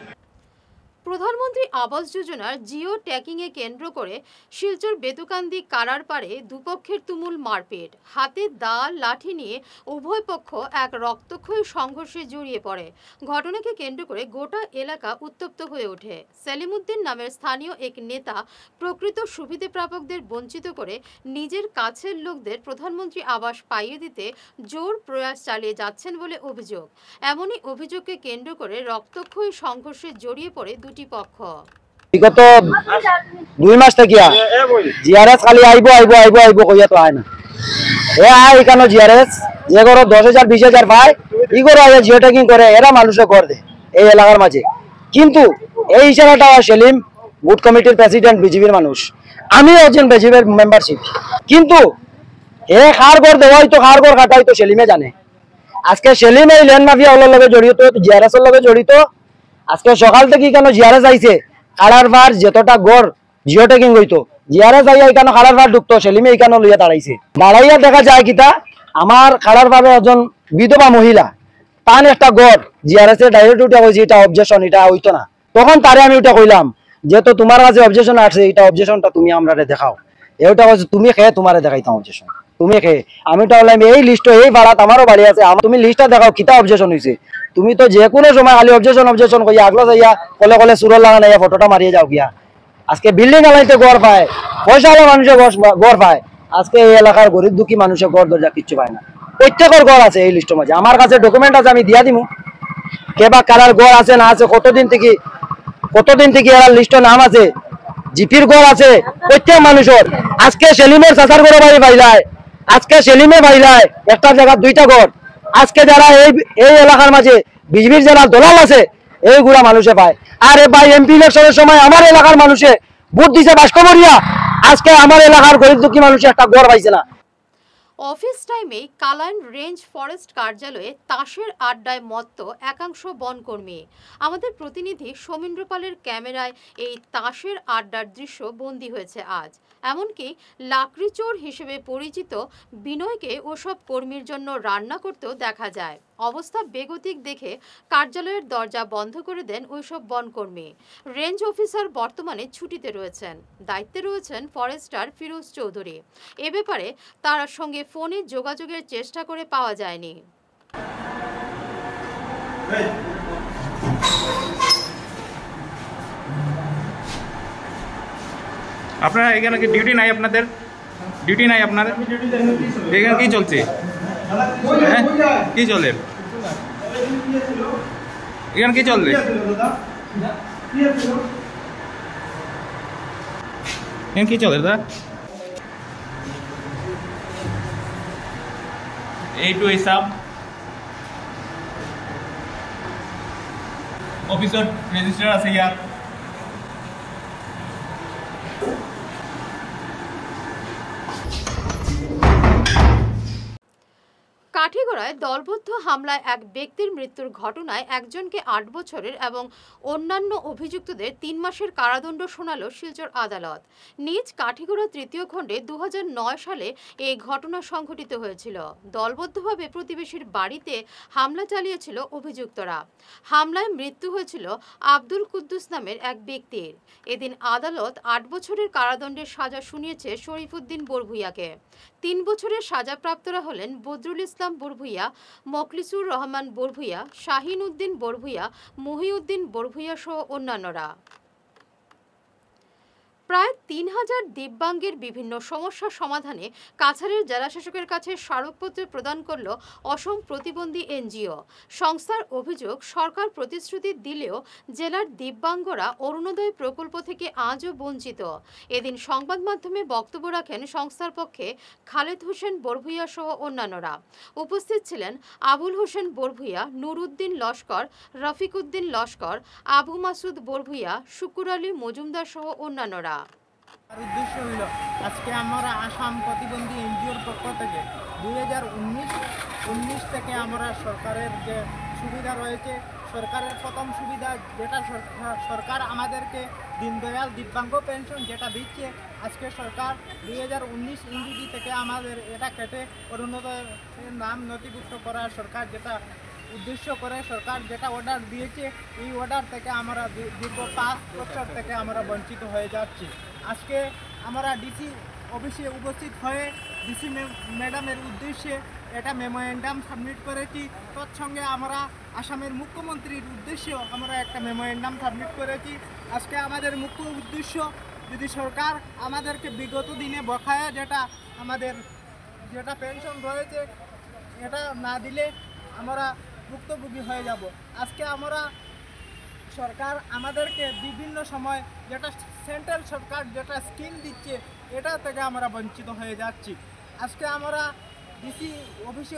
প্রধানমন্ত্রী আবাস যোজনার জিও ট্যাগিংয়ে কেন্দ্র করে শিলচর বেতুকান্দি কারার পাড়ে দুপক্ষের তুমুল মারপিট। হাতে দা লাঠি নিয়ে উভয় পক্ষ এক রক্তক্ষয়ী সংঘর্ষে জড়িয়ে পড়ে। ঘটনাকে কেন্দ্র করে গোটা এলাকা উত্তপ্ত হয়ে ওঠে। সেলিমউদ্দিন নামের স্থানীয় এক নেতা প্রকৃত সুবিধাপ্রাপকদের বঞ্চিত করে নিজের কাছের লোকদের প্রধানমন্ত্রী আবাস পাইয়ে দিতে জোর প্রয়াস চালিয়ে যাচ্ছেন বলে অভিযোগ। এমনই অভিযোগকে কেন্দ্র করে রক্তক্ষয়ী সংঘর্ষে জড়িয়ে পড়ে দুটি পক্ষ। বিগত 2 মাস থেকে জিআরএস খালি আইব কইয়া তো আয় না। এ আয় কেন জিআরএস যে করো 10,000 20,000 পায়, ই করো আগে জিও ট্যাগিং করে এরা মানুষে কর দে এই এলাকার মাঝে। কিন্তু এই ইশারাটা সেলিম বুথ কমিটির প্রেসিডেন্ট বিজেপির মানুষ, আমিও একজন বিজেপির মেম্বারশিপ, কিন্তু এ খার কর দেওয়াই তো খার কর কাটাই তো সেলিমে জানে। আজকে সেলিম এই ল্যান্ড মাফিয়া ওগুলোর লগে জড়িত, জিআরএস এর লগে জড়িত। আজকে সকাল থেকে কেন জিআরএস আইছে, কালার বার যতটা গড় জিও ট্যাগিং হইতো, জিআরএস আইয়া এখানে কালার বার ঢুকতো, সেলিমে এখানে লইয়া দাঁড়াইছে। দাঁড়াইয়া দেখা যায় কিতা, আমার কালার ভাবে একজন বিধবা মহিলা তান একটা গড় জিআরএস এর ডাইরেক্ট উঠা কইছে এটা অবজেকশন, এটা হইতো না। তখন তারে আমি ওটা কইলাম যে তো তোমার কাছে অবজেকশন আছে, এটা অবজেকশনটা তুমি আমরা দেখাও। এটা কইছে তুমি খেয়ে তোমারে দেখাইতাম অবজেকশন, তুমি খেয়ে। আমি ওটা বললাম এই লিস্ট এই বাড়াত আমারও বাড়ি আছে, তুমি লিস্টটা দেখাও কিতা অবজেকশন হয়েছে। তুমি তো যে কোনো সময় খালি অবজেকশন কইয়া আগলো যাইয়া কলে কলে সুরল লাগানো ফটোটা মারিয়ে যাও গিয়া। আজকে বিল্ডিং আলাইতে গড় পায়, পয়সাওয়ালা মানুষের গড় পায়, আজকে এই এলাকার গরিব দুঃখী মানুষের গড় দরজা কিচ্ছু পায় না। প্রত্যেকের গড় আছে এই লিস্টের মাঝে, আমার কাছে ডকুমেন্ট আছে, আমি দিয়া দিমু কেবা কারার গড় আছে না আছে, কতদিন থেকে এরা লিস্টের নাম আছে, জিপির গড় আছে প্রত্যেক মানুষের। আজকে সেলিমের চাচার গড় বাড়ি পাইলায়, আজকে সেলিমে পাইলায় একটা জায়গা 2টা গড়। আজকে যারা এই এলাকার মাঝে বিজেপির যারা দলাল আছে এইগুলা মানুষে পায়। আর ভাই এমপি ইলেকশনের সময় আমার এলাকার মানুষে ভোট দিছে বাসকমরিয়া, আজকে আমার এলাকার গরিব দুঃখী মানুষে একটা গড় পাইছে না। অফিস টাইমে কালাইন রেঞ্জ ফরেস্ট কার্যালয়ে তাসের আড্ডায় মত্ত একাংশ বনকর্মী। আমাদের প্রতিনিধি সমীন্দ্র পালের ক্যামেরায় এই তাসের আড্ডার দৃশ্য বন্দী হয়েছে আজ। এমনকি লাকড়ি চোর হিসেবে পরিচিত বিনয়কে ওসব কর্মীর জন্য রান্না করতেও দেখা যায়। অবস্থা বেগতিক দেখে কার্যালয়ের দরজা বন্ধ করে দেন ওইসব বনকর্মী। রেঞ্জ অফিসার বর্তমানে ছুটিতে রয়েছেন, দায়িত্বে রয়েছেন ফরেস্টার ফিরোজ চৌধুরী। এ ব্যাপারে তার সঙ্গে ফোনে যোগাযোগের চেষ্টা করে পাওয়া যায়নি। আপনারা এখানে কি ডিউটি নাই? আপনাদের ডিউটি নাই? আপনাদের এখানে কি চলছে? কি চলে এখানে? কি চলবে? এখানে কি চলে দাদা? এইটু হিসাব অফিসর রেজিস্টার আছে ইয়ার। কাঠিগড় কাঠিগড়ায় দলবদ্ধ হামলায় এক ব্যক্তির মৃত্যুর ঘটনায় একজনকে ৮ বছরের এবং অন্যান্য অভিযুক্তদের ৩ মাসের কারাদণ্ড শোনালো শিলচর আদালত। নিজ কাঠিগড়া তৃতীয় খণ্ডে ২০০৯ সালে এই ঘটনা সংঘটিত হয়েছিল। দলবদ্ধভাবে প্রতিবেশীর বাড়িতে হামলা চালিয়েছিল অভিযুক্তরা। হামলায় মৃত্যু হয়েছিল আব্দুল কুদ্দুস নামের এক ব্যক্তির। এদিন আদালত ৮ বছরের কারাদণ্ডের সাজা শুনিয়েছে শরীফুদ্দিন বরভুইয়াকে। ৩ বছরের সাজাপ্রাপ্তরা হলেন বদরুল ইসলাম বরভুইয়া, মখলিসুর রহমান বরভুইয়া, শাহিন উদ্দিন বরভুইয়া, মহিউদ্দিন বরভুইয়া সহ অন্যান্যরা। প্রায় ৩,০০০ দিব্যাঙ্গের বিভিন্ন সমস্যা সমাধানে কাছাড়ের জেলাশাসকের কাছে স্মারকপত্র প্রদান করল অসম প্রতিবন্ধী এনজিও। সংস্থার অভিযোগ, সরকার প্রতিশ্রুতি দিলেও জেলার দিব্যাঙ্গরা অরুণোদয় প্রকল্প থেকে আজও বঞ্চিত। এদিন সংবাদ মাধ্যমে বক্তব্য রাখেন সংস্থার পক্ষে খালেদ হোসেন বরভুইয়া সহ অন্যান্যরা। উপস্থিত ছিলেন আবুল হোসেন বরভুইয়া, নুরুদ্দিন লস্কর, রফিকুদ্দিন লস্কর, আবু মাসুদ বরভুইয়া, শুকুর আলী মজুমদার সহ অন্যান্যরা। উদ্দেশ্য হইল আজকে আমরা আসাম প্রতিবন্ধী এনজিওর পক্ষ থেকে 2019 থেকে আমরা সরকারের যে সুবিধা রয়েছে, সরকারের প্রথম সুবিধা যেটা সরকার আমাদেরকে দীনদয়াল দিব্যাঙ্গ পেনশন যেটা দিচ্ছে, আজকে সরকার 2019 ইংরেজি থেকে আমাদের এটা কেটে অরুণোদয়ের নাম নথিভুক্ত করার সরকার যেটা উদ্দেশ্য করে সরকার যেটা অর্ডার দিয়েছে, এই অর্ডার থেকে আমরা দীর্ঘ 5 বছর থেকে আমরা বঞ্চিত হয়ে যাচ্ছি। আজকে আমরা ডিসি অফিসে উপস্থিত হয়ে ডিসি ম্যাডামের উদ্দেশ্যে এটা মেমোরেন্ডাম সাবমিট করেছি। তৎসঙ্গে আমরা আসামের মুখ্যমন্ত্রীর উদ্দেশ্যেও আমরা একটা মেমোরেন্ডাম সাবমিট করেছি। আজকে আমাদের মুখ্য উদ্দেশ্য, যদি সরকার আমাদেরকে বিগত দিনে বকেয়া যেটা পেনশন রয়েছে এটা না দিলে আমরা ভুক্তভোগী হয়ে যাব। আজকে আমরা সরকার আমাদেরকে বিভিন্ন সময় যেটা সেন্ট্রাল সরকার যেটা স্কিম দিচ্ছে এটা থেকে আমরা বঞ্চিত হয়ে যাচ্ছি। আজকে আমরা ডিসি অফিসে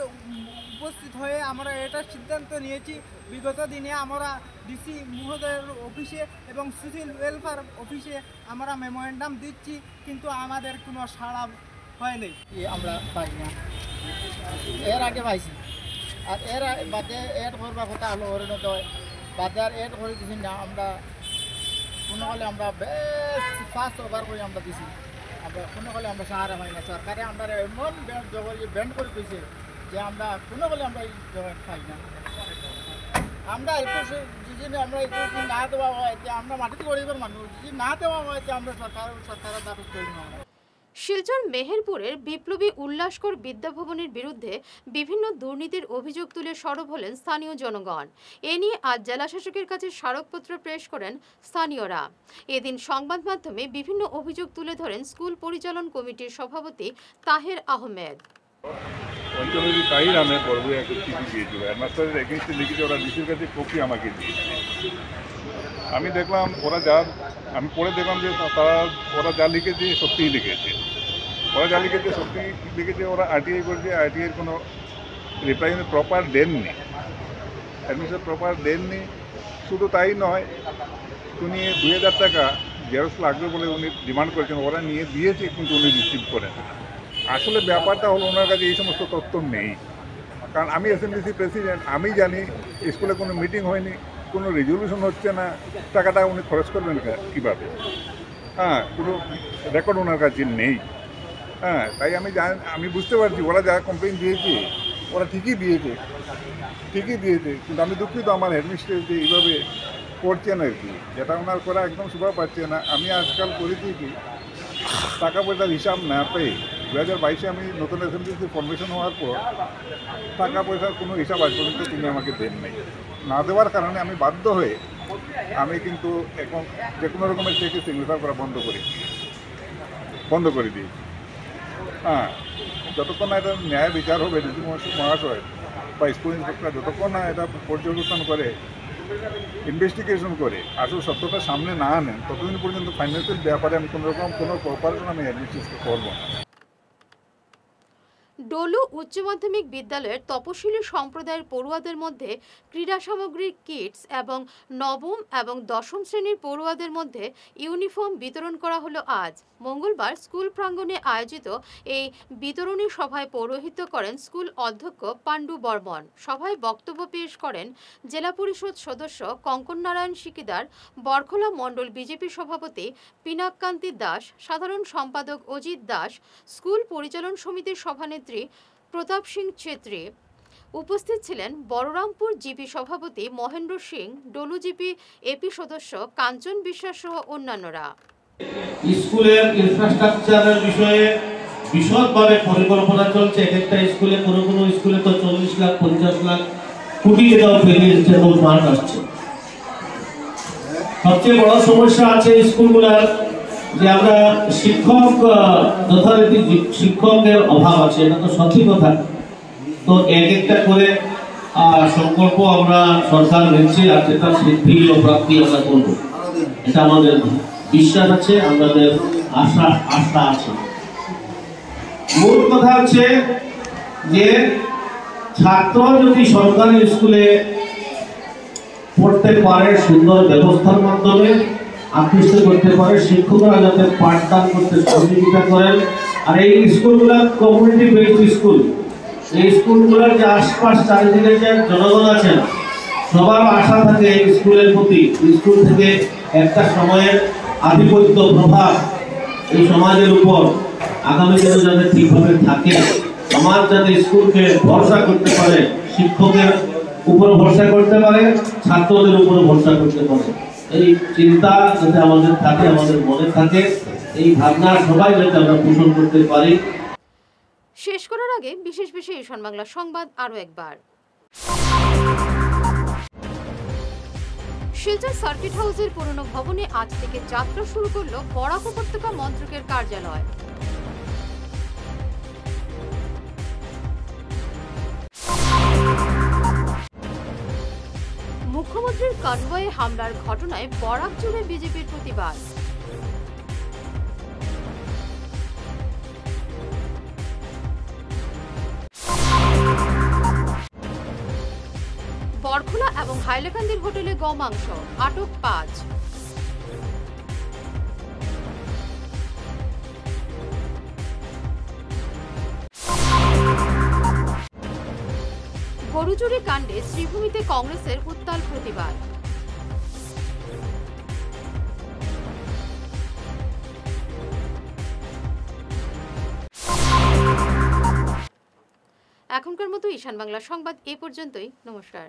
উপস্থিত হয়ে আমরা এটা সিদ্ধান্ত নিয়েছি, বিগত দিনে আমরা ডিসি মহোদয়ের অফিসে এবং সোশ্যাল ওয়েলফেয়ার অফিসে আমরা মেমোরেন্ডাম দিচ্ছি, কিন্তু আমাদের কোনো সাড়া হয়নি। আমরা পাই না, এর আগে পাইছি, আর এর বাদে এড করবার কথা হলো অরুণোদয়, বাদে আর এড করে দিছি না। আমরা কোনো হলে আমরা বেশ ফার্স্ট ওভার করে আমরা দিছি, আমরা কোনো হলে আমরা সাহারা পাই না। সরকারে আমরা এমন ব্যান্ড করে দিয়েছে যে আমরা কোনো হলে আমরা এই জয়েন্ট পাই না। আমরা আমরা একটু না দেওয়া হয় যে আমরা মাটিতে গরিবের মানুষ, যদি না দেওয়া হয় যে আমরা সরকারের দ্বারস্থ হই না। শিলচর মেহেরপুরের বিপ্লবী উল্লাসকর বিদ্যাভবনের বিরুদ্ধে বিভিন্ন দুর্নীতির অভিযোগ তুলে সরব হলেন স্থানীয় জনগণ। এ নিয়ে আজ জেলাশাসকের কাছে স্মারকপত্র পেশ করেন স্থানীয়রা। এদিন সংবাদ মাধ্যমে বিভিন্ন অভিযোগ তুলে ধরেন স্কুল পরিচালন কমিটির সভাপতি তাহের আহমেদ। অঞ্চলের তাই নামে বড়বুয়া একটা চিঠি দিয়েছিল, হেডমাস্টারের এগেনস্টে লিখেছে, ওরা ডিসির কাছে কপি আমাকে দিয়েছে। আমি দেখলাম আমি পরে দেখলাম যে ওরা যা লিখেছে সত্যিই লিখেছে। ওরা যা লিখেছে সত্যি লিখেছে, ওরা আরটিআই করেছে, আরটিআইয়ের কোনো রিপ্লাই প্রপার দেননি, অ্যাডমিশন প্রপার দেননি। শুধু তাই নয়, উনি 2000 টাকা জেরক্স লাগবে বলে উনি ডিমান্ড করেছেন, ওরা নিয়ে দিয়েছে কিন্তু উনি রিসিভ করেন। আসলে ব্যাপারটা হলো ওনার কাছে এই সমস্ত তথ্য নেই, কারণ আমি এসএমডিসি প্রেসিডেন্ট, আমি জানি স্কুলে কোনো মিটিং হয়নি, কোনো রেজলিউশন হচ্ছে না, টাকাটা উনি খরচ করবেন কীভাবে? কোনো রেকর্ড ওনার কাছে নেই। তাই আমি বুঝতে পারছি ওরা যা কমপ্লেন দিয়েছে ওরা ঠিকই দিয়েছে, কিন্তু আমি দুঃখিত আমার হেডমিস্ট্রেস এইভাবে করছেন আর কি, যেটা ওনার করা একদম শোভা পাচ্ছে না। আমি আজকাল করেছি কি, টাকা পয়সার হিসাব না পেয়ে 2022-এ আমি নতুন এসএমডিসি ফর্মেশন হওয়ার পর টাকা পয়সার কোনো হিসাব আজ পর্যন্ত তিনি আমাকে দেন নাই। না দেওয়ার কারণে আমি বাধ্য হয়ে আমি কিন্তু এখন যে কোনো রকমের চেকে সিগনেচার করা বন্ধ করে দিয়েছি। যতক্ষণ না এটা ন্যায় বিচার হবে ডিসি মহাশয় বা স্কুল ইন্সপেক্টর যতক্ষণ না এটা পর্যবেক্ষণ করে, ইনভেস্টিগেশন করে আসল সত্যটা সামনে না আনেন, ততদিন পর্যন্ত ফাইন্যান্সিয়াল ব্যাপারে আমি কোনো রকম কোনো কোঅপারেশন আমি অ্যাডমিনিস্ট্রেশন করবো না। ডলু উচ্চ মাধ্যমিক বিদ্যালয়ের তপশিলি সম্প্রদায়ের পড়ুয়াদের মধ্যে ক্রীড়া সামগ্রীর কিটস এবং নবম এবং দশম শ্রেণীর পড়ুয়াদের মধ্যে ইউনিফর্ম বিতরণ করা হলো আজ মঙ্গলবার স্কুল প্রাঙ্গণে আয়োজিত এই বিতরণী সভায় পৌরোহিত্য করেন স্কুল অধ্যক্ষ পাণ্ডু বর্মন। সভায় বক্তব্য পেশ করেন জেলা পরিষদ সদস্য কঙ্কন নারায়ণ সিকিদার, বরখলা মণ্ডল বিজেপি সভাপতি পিনাককান্তি দাস, সাধারণ সম্পাদক অজিত দাস, স্কুল পরিচালন সমিতির সভানেত্রী প্রতাপ সিং ছেত্রী। উপস্থিত ছিলেন বড়রামপুর জিপি সভাপতি মহেন্দ্র সিং, ডলু জিপি এপি সদস্য কাঞ্চন বিশ্বাস সহ অন্যান্যরা। স্কুলের ইনফ্রাস্ট্রাকচারের বিষয়ে বিশদভাবে পরিকল্পনা চলছে। একটা স্কুলে কোনো স্কুলে তো 40 লাখ 50 লাখ কোটি টাকাও পেরিয়েছে এবং মার্ক আসছে। সবচেয়ে বড় সমস্যা আছে স্কুলগুলোর যে আমরা শিক্ষক যথারীতি শিক্ষকের অভাব আছে, এটা তো সত্যি কথা। তো একটা করে সংকল্প আমরা সরকার নিচ্ছে আর যেটা সিদ্ধি ও প্রাপ্তি আমরা করবো, এটা আমাদের বিশ্বাস আছে, আমাদের আশা আছে। মূল কথা হচ্ছে যে ছাত্র যদি সরকারি স্কুলে পড়তে পারে, সুন্দর ব্যবস্থার মাধ্যমে আকৃষ্ট করতে পারে, শিক্ষকরা যাতে পাঠদান করতে সহযোগিতা করেন। আর এই স্কুলগুলো কমিউনিটি বেসড স্কুল, এই স্কুলগুলোর যে আশপাশ চারিদিকে যে জনগণ আছেন সবার আশা থাকে এই স্কুলের প্রতি। স্কুল থেকে একটা সময়ের আধিপত্য প্রভাব এই সমাজের উপর আগামী দিনে যাতে ঠিকভাবে থাকে, সমাজ যাতে স্কুলকে ভরসা করতে পারে, শিক্ষকের উপর ভরসা করতে পারে, ছাত্রদের উপর ভরসা করতে পারে, এই চিন্তা যাতে আমাদের থাকে, আমাদের মনে থাকে, এই ভাবনা সবাই যাতে আমরা পোষণ করতে পারি। শেষ করার আগে বিশেষ ঈশান বাংলা সংবাদ আরো একবার। শিলচর সার্কিট হাউসের পুরনো ভবনে আজ থেকে যাত্রা শুরু করলো বরাক উপত্যকা মন্ত্রকের কার্যালয়। মুখ্যমন্ত্রীর কনভয়ে হামলার ঘটনায় বরাক জুড়ে বিজেপির প্রতিবাদ। বরখলা এবং হাইলাকান্দির হোটেলে গমাংস, আটক 5। গরুচুরি কাণ্ডে শ্রীভূমিতে কংগ্রেসের উত্তাল প্রতিবাদ। এখনকার মতো ঈশান বাংলা সংবাদ এ পর্যন্তই। নমস্কার।